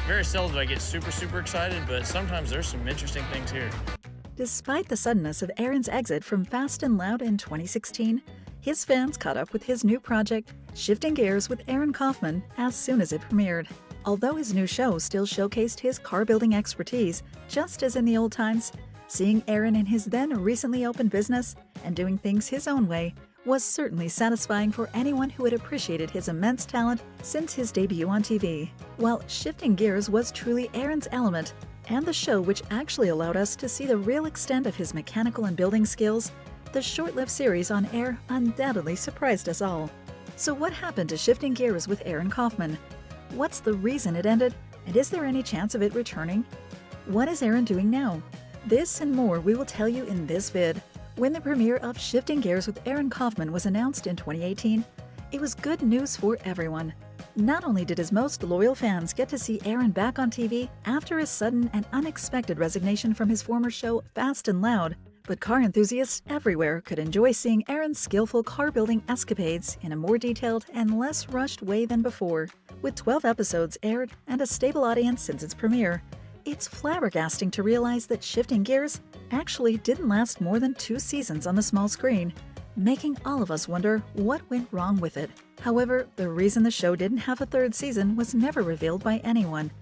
Very seldom do I get super excited, but sometimes there's some interesting things here. Despite the suddenness of Aaron's exit from Fast and Loud in 2016, his fans caught up with his new project, Shifting Gears with Aaron Kaufman, as soon as it premiered. Although his new show still showcased his car-building expertise, just as in the old times, seeing Aaron in his then recently opened business and doing things his own way was certainly satisfying for anyone who had appreciated his immense talent since his debut on TV. While Shifting Gears was truly Aaron's element, and the show which actually allowed us to see the real extent of his mechanical and building skills, the short-lived series on air undoubtedly surprised us all. So what happened to Shifting Gears with Aaron Kaufman? What's the reason it ended, and is there any chance of it returning? What is Aaron doing now? This and more we will tell you in this vid. When the premiere of Shifting Gears with Aaron Kaufman was announced in 2018, it was good news for everyone. Not only did his most loyal fans get to see Aaron back on TV after his sudden and unexpected resignation from his former show Fast and Loud, but car enthusiasts everywhere could enjoy seeing Aaron's skillful car-building escapades in a more detailed and less rushed way than before. With 12 episodes aired and a stable audience since its premiere, it's flabbergasting to realize that Shifting Gears actually didn't last more than 2 seasons on the small screen, making all of us wonder what went wrong with it. However, the reason the show didn't have a 3rd season was never revealed by anyone,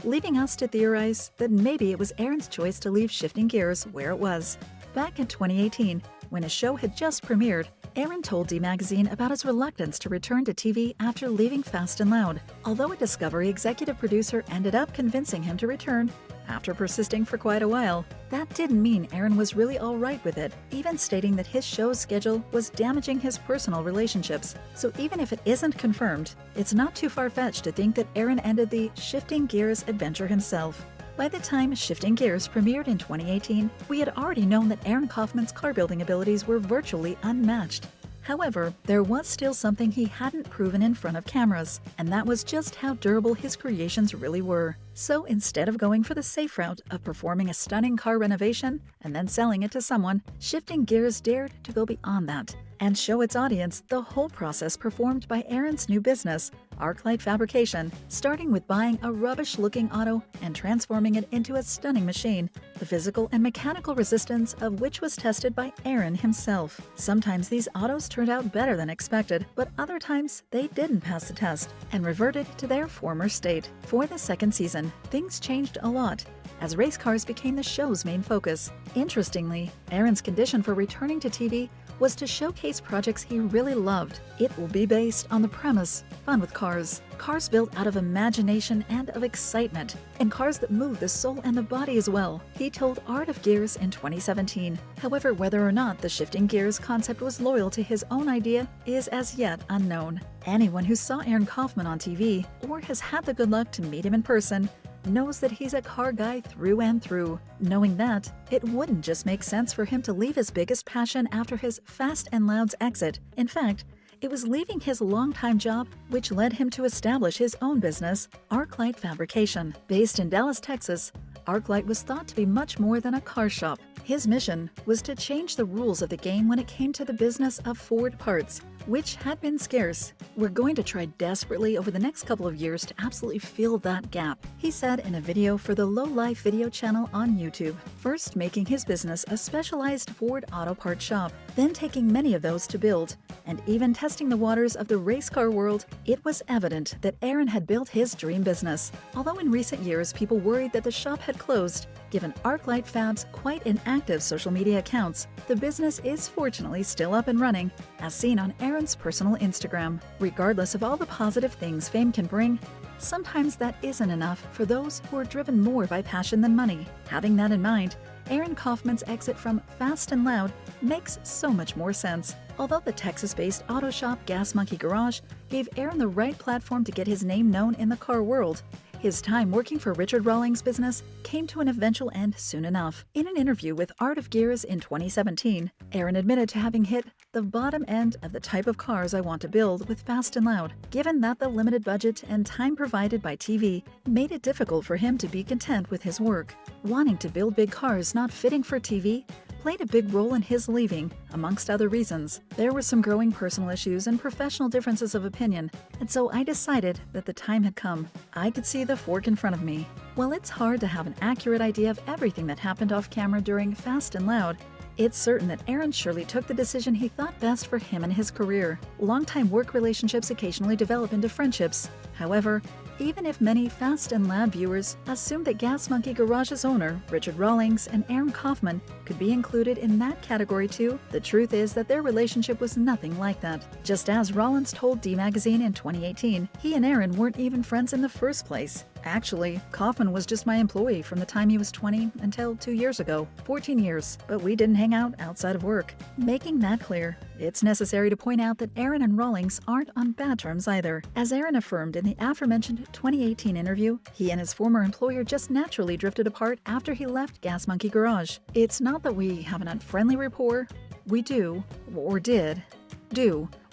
leaving us to theorize that maybe it was Aaron's choice to leave Shifting Gears where it was. Back in 2018, when his show had just premiered, Aaron told D Magazine about his reluctance to return to TV after leaving Fast and Loud, although a Discovery executive producer ended up convincing him to return after persisting for quite a while. That didn't mean Aaron was really alright with it, even stating that his show's schedule was damaging his personal relationships. So even if it isn't confirmed, it's not too far-fetched to think that Aaron ended the Shifting Gears adventure himself. By the time Shifting Gears premiered in 2018, we had already known that Aaron Kaufman's car-building abilities were virtually unmatched. However, there was still something he hadn't proven in front of cameras, and that was just how durable his creations really were. So instead of going for the safe route of performing a stunning car renovation and then selling it to someone, Shifting Gears dared to go beyond that and show its audience the whole process performed by Aaron's new business, Arclight Fabrication, starting with buying a rubbish-looking auto and transforming it into a stunning machine, the physical and mechanical resistance of which was tested by Aaron himself. Sometimes these autos turned out better than expected, but other times they didn't pass the test and reverted to their former state. For the 2nd season, things changed a lot, as race cars became the show's main focus. Interestingly, Aaron's condition for returning to TV was to showcase projects he really loved. It will be based on the premise, fun with cars. Cars built out of imagination and of excitement, and cars that move the soul and the body as well, he told Art of Gears in 2017. However, whether or not the Shifting Gears concept was loyal to his own idea is as yet unknown. Anyone who saw Aaron Kaufman on TV, or has had the good luck to meet him in person, knows that he's a car guy through and through. Knowing that, it wouldn't just make sense for him to leave his biggest passion after his Fast and Loud's exit. In fact, it was leaving his longtime job which led him to establish his own business, Arclight Fabrication. Based in Dallas, Texas, Arclight was thought to be much more than a car shop. His mission was to change the rules of the game when it came to the business of Ford parts, which had been scarce. We're going to try desperately over the next couple of years to absolutely fill that gap, he said in a video for the Low Life video channel on YouTube. First making his business a specialized Ford auto parts shop, then taking many of those to build, and even testing the waters of the race car world, it was evident that Aaron had built his dream business. Although in recent years people worried that the shop had closed, given Arclight Fab's quite inactive social media accounts, the business is fortunately still up and running, as seen on Aaron's personal Instagram. Regardless of all the positive things fame can bring, sometimes that isn't enough for those who are driven more by passion than money. Having that in mind, Aaron Kaufman's exit from Fast and Loud makes so much more sense. Although the Texas-based auto shop Gas Monkey Garage gave Aaron the right platform to get his name known in the car world, his time working for Richard Rawlings' business came to an eventual end soon enough. In an interview with Art of Gears in 2017, Aaron admitted to having hit the bottom end of the type of cars I want to build with Fast and Loud, given that the limited budget and time provided by TV made it difficult for him to be content with his work. Wanting to build big cars not fitting for TV played a big role in his leaving, amongst other reasons. There were some growing personal issues and professional differences of opinion, and so I decided that the time had come. I could see the fork in front of me. While it's hard to have an accurate idea of everything that happened off camera during Fast and Loud, it's certain that Aaron surely took the decision he thought best for him and his career. Longtime work relationships occasionally develop into friendships. However, even if many Fast and Loud viewers assumed that Gas Monkey Garage's owner, Richard Rawlings, and Aaron Kaufman could be included in that category too, the truth is that their relationship was nothing like that. Just as Rawlings told D Magazine in 2018, he and Aaron weren't even friends in the first place. Actually, Kaufman was just my employee from the time he was 20 until 2 years ago, 14 years, but we didn't hang out outside of work. Making that clear, it's necessary to point out that Aaron and Rawlings aren't on bad terms either. As Aaron affirmed in the aforementioned 2018 interview, he and his former employer just naturally drifted apart after he left Gas Monkey Garage. It's not that we have an unfriendly rapport. We do, or did.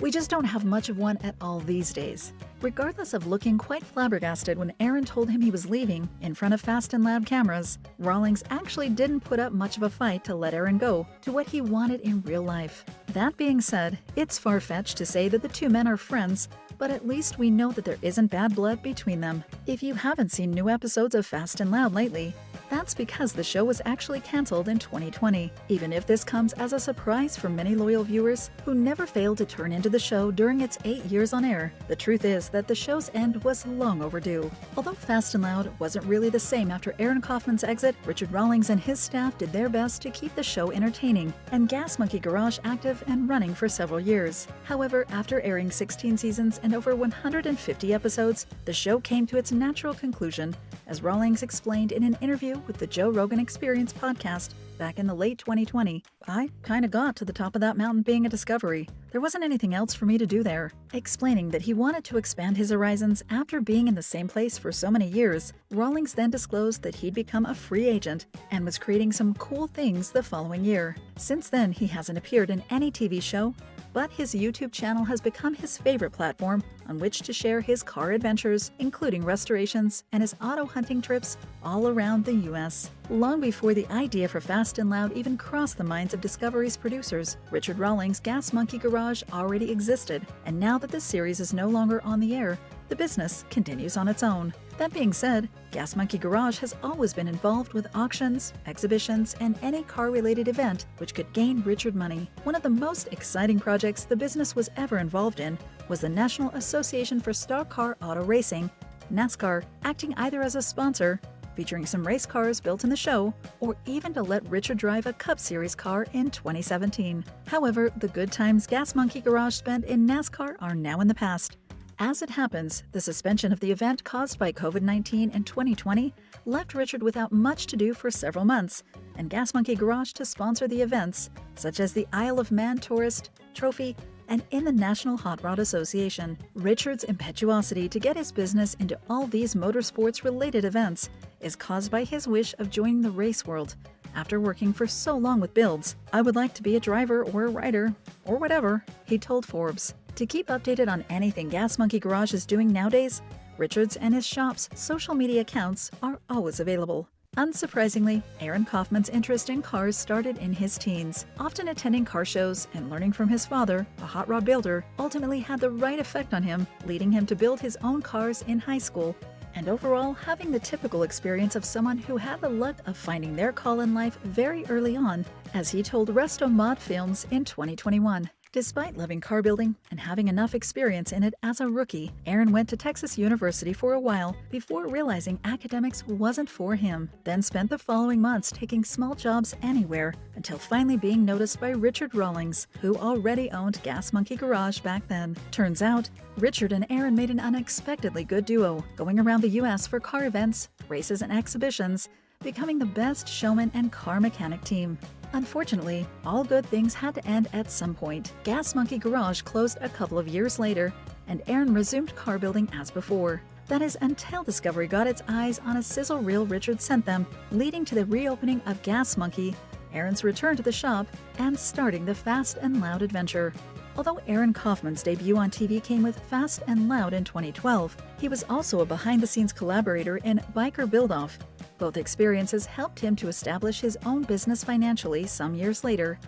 We just don't have much of one at all these days. Regardless of looking quite flabbergasted when Aaron told him he was leaving in front of Fast and Loud cameras, Rawlings actually didn't put up much of a fight to let Aaron go to what he wanted in real life. That being said, it's far-fetched to say that the two men are friends, but at least we know that there isn't bad blood between them. If you haven't seen new episodes of Fast and Loud lately, that's because the show was actually canceled in 2020. Even if this comes as a surprise for many loyal viewers who never failed to turn into the show during its 8 years on air, the truth is that the show's end was long overdue. Although Fast and Loud wasn't really the same after Aaron Kaufman's exit, Richard Rawlings and his staff did their best to keep the show entertaining and Gas Monkey Garage active and running for several years. However, after airing 16 seasons and over 150 episodes, the show came to its natural conclusion, as Rawlings explained in an interview with the Joe Rogan Experience podcast back in the late 2020. I kinda got to the top of that mountain being a discovery. There wasn't anything else for me to do there. Explaining that he wanted to expand his horizons after being in the same place for so many years, Rawlings then disclosed that he'd become a free agent and was creating some cool things the following year. Since then, he hasn't appeared in any TV show, but his YouTube channel has become his favorite platform on which to share his car adventures, including restorations and his auto hunting trips all around the US. Long before the idea for Fast and Loud even crossed the minds of Discovery's producers, Richard Rawlings' Gas Monkey Garage already existed, and now that the series is no longer on the air, the business continues on its own. That being said, Gas Monkey Garage has always been involved with auctions, exhibitions, and any car-related event which could gain Richard money. One of the most exciting projects the business was ever involved in was the National Association for Stock Car Auto Racing, NASCAR, acting either as a sponsor, featuring some race cars built in the show, or even to let Richard drive a Cup Series car in 2017. However, the good times Gas Monkey Garage spent in NASCAR are now in the past. As it happens, the suspension of the event caused by COVID-19 in 2020 left Richard without much to do for several months, and Gas Monkey Garage to sponsor the events, such as the Isle of Man Tourist, Trophy, and in the National Hot Rod Association. Richard's impetuosity to get his business into all these motorsports-related events is caused by his wish of joining the race world. After working for so long with builds, "I would like to be a driver or a rider, or whatever," he told Forbes. To keep updated on anything Gas Monkey Garage is doing nowadays, Richard's and his shop's social media accounts are always available. Unsurprisingly, Aaron Kaufman's interest in cars started in his teens. Often attending car shows and learning from his father, a hot rod builder, ultimately had the right effect on him, leading him to build his own cars in high school, and overall having the typical experience of someone who had the luck of finding their call in life very early on, as he told Resto Mod Films in 2021. Despite loving car building and having enough experience in it as a rookie, Aaron went to Texas University for a while before realizing academics wasn't for him, then spent the following months taking small jobs anywhere until finally being noticed by Richard Rawlings, who already owned Gas Monkey Garage back then. Turns out, Richard and Aaron made an unexpectedly good duo, going around the US for car events, races, and exhibitions, becoming the best showman and car mechanic team. Unfortunately, all good things had to end at some point. Gas Monkey Garage closed a couple of years later, and Aaron resumed car building as before. That is until Discovery got its eyes on a sizzle reel Richard sent them, leading to the reopening of Gas Monkey, Aaron's return to the shop, and starting the Fast and Loud adventure. Although Aaron Kaufman's debut on TV came with Fast and Loud in 2012, he was also a behind-the-scenes collaborator in Biker Build-Off, Both experiences helped him to establish his own business financially some years later.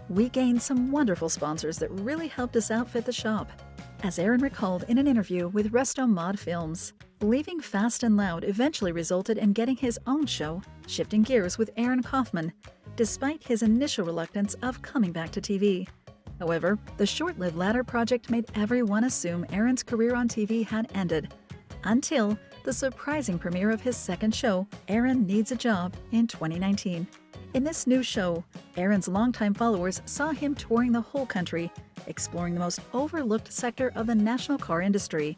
We gained some wonderful sponsors that really helped us outfit the shop. As Aaron recalled in an interview with Resto Mod Films, leaving Fast and Loud eventually resulted in getting his own show, Shifting Gears with Aaron Kaufman, despite his initial reluctance of coming back to TV. However, the short-lived latter project made everyone assume Aaron's career on TV had ended, until the surprising premiere of his second show, Aaron Needs a Job, in 2019. In this new show, Aaron's longtime followers saw him touring the whole country, exploring the most overlooked sector of the national car industry.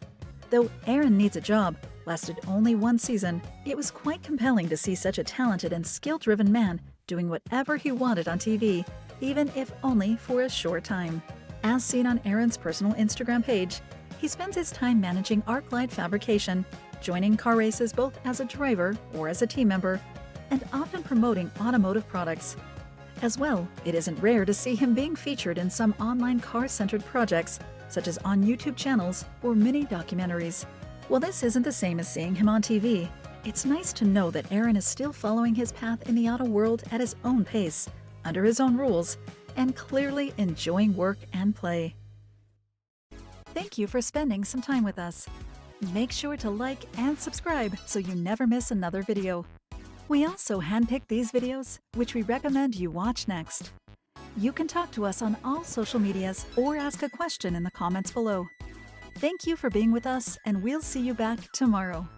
Though Aaron Needs a Job lasted only one season, it was quite compelling to see such a talented and skill-driven man doing whatever he wanted on TV, even if only for a short time. As seen on Aaron's personal Instagram page, he spends his time managing Arclight Fabrication, joining car races both as a driver or as a team member, and often promoting automotive products. As well, it isn't rare to see him being featured in some online car-centered projects, such as on YouTube channels or mini documentaries. While this isn't the same as seeing him on TV, it's nice to know that Aaron is still following his path in the auto world at his own pace, under his own rules, and clearly enjoying work and play. Thank you for spending some time with us. Make sure to like and subscribe so you never miss another video. We also handpicked these videos, which we recommend you watch next. You can talk to us on all social medias or ask a question in the comments below. Thank you for being with us, and we'll see you back tomorrow.